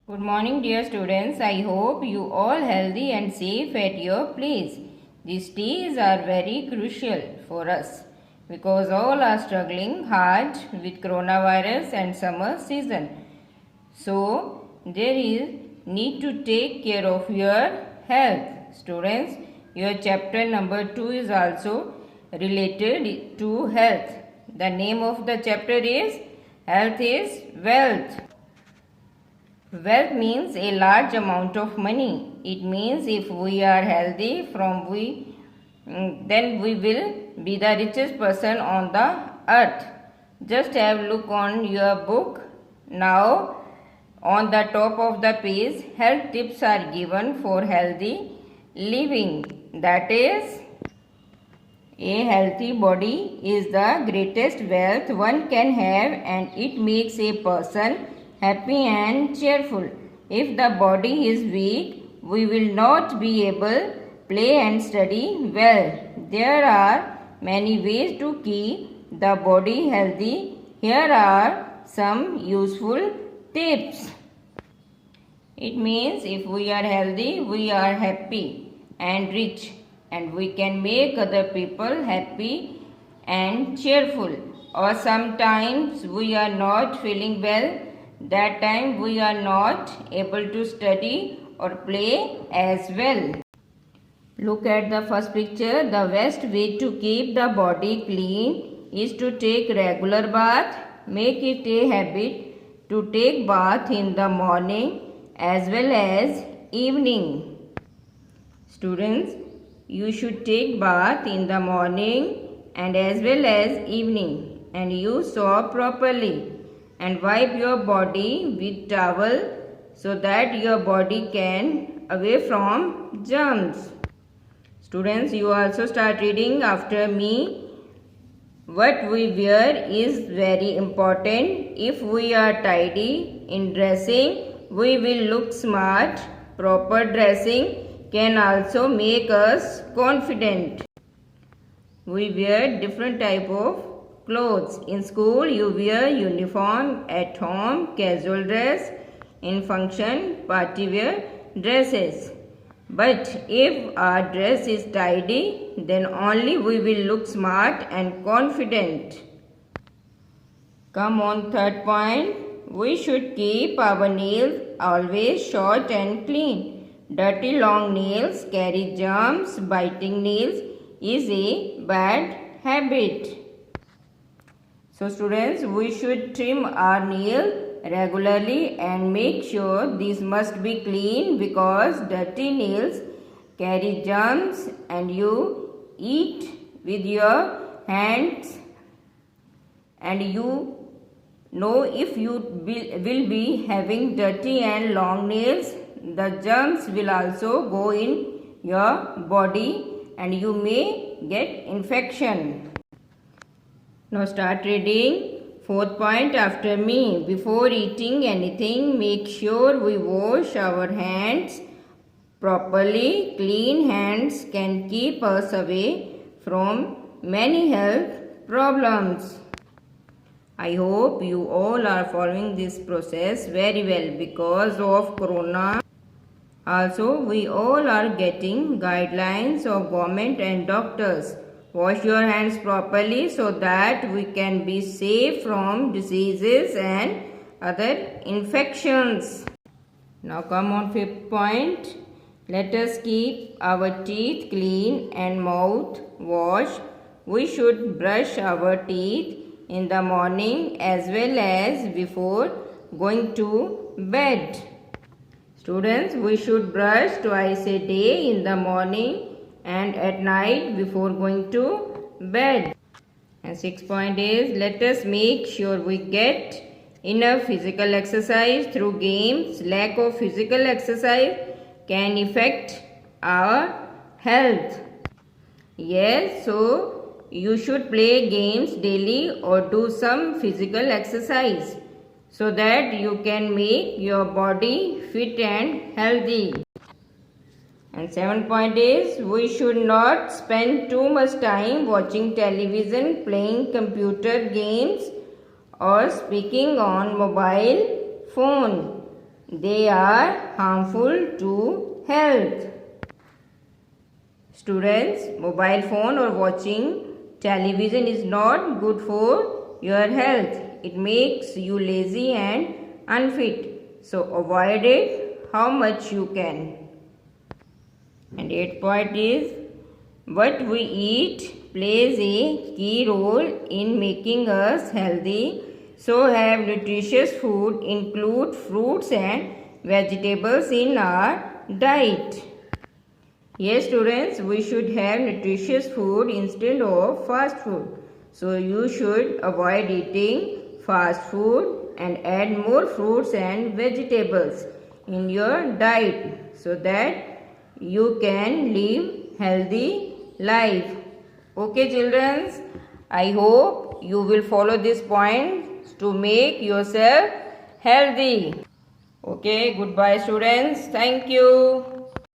Good morning, dear students. I hope you all healthy and safe at your place. These days are very crucial for us because all are struggling hard with coronavirus and summer season. So there is need to take care of your health. Students, your chapter number 2 is also related to health. The name of the chapter is Health is Wealth. Wealth means a large amount of money. It means if we are healthy then we will be the richest person on the earth. Just have a look on your book. Now on the top of the page, health tips are given for healthy living. That is, a healthy body is the greatest wealth one can have, and it makes a person happy and cheerful. If the body is weak, we will not be able play and study well. There are many ways to keep the body healthy. Here are some useful tips. It means if we are healthy, we are happy and rich, and we can make other people happy and cheerful. Or sometimes we are not feeling well, that time we are not able to study or play as well. Look at the first picture. The best way to keep the body clean is to take regular bath. Make it a habit to take bath in the morning as well as evening. Students, you should take bath in the morning and as well as evening, and use soap properly, and wipe your body with towel so that your body can away from germs. Students, you also start reading after me. What we wear is very important. If we are tidy in dressing, we will look smart. Proper dressing can also make us confident. We wear different type of clothes. In school, you wear uniform. At home, casual dress. In function, party wear dresses. But if our dress is tidy, then only we will look smart and confident. Come on, third point. We should keep our nails always short and clean. Dirty long nails carry germs. Biting nails is a bad habit. So students, we should trim our nail regularly and make sure these must be clean, because dirty nails carry germs and you eat with your hands, and you know if you will be having dirty and long nails, the germs will also go in your body and you may get infection. Now start reading. Fourth point after me. Before eating anything, make sure we wash our hands properly. Clean hands can keep us away from many health problems. I hope you all are following this process very well because of corona. Also, we all are getting guidelines of government and doctors. Wash your hands properly so that we can be safe from diseases and other infections. Now come on, fifth point. Let us keep our teeth clean and mouth washed. We should brush our teeth in the morning as well as before going to bed. Students, we should brush twice a day, in the morning and at night before going to bed. And sixth point is, let us make sure we get enough physical exercise through games. Lack of physical exercise can affect our health. Yes, so you should play games daily or do some physical exercise so that you can make your body fit and healthy. And seventh point is, we should not spend too much time watching television, playing computer games or speaking on mobile phone. they are harmful to health. Students, mobile phone or watching television is not good for your health. It makes you lazy and unfit. So avoid it how much you can. And 8th point is, what we eat plays a key role in making us healthy. So have nutritious food, include fruits and vegetables in our diet. Yes, students, we should have nutritious food instead of fast food. So you should avoid eating fast food and add more fruits and vegetables in your diet so that you can live healthy life. Okay, children, I hope you will follow this point to make yourself healthy. Okay, goodbye, students. Thank you.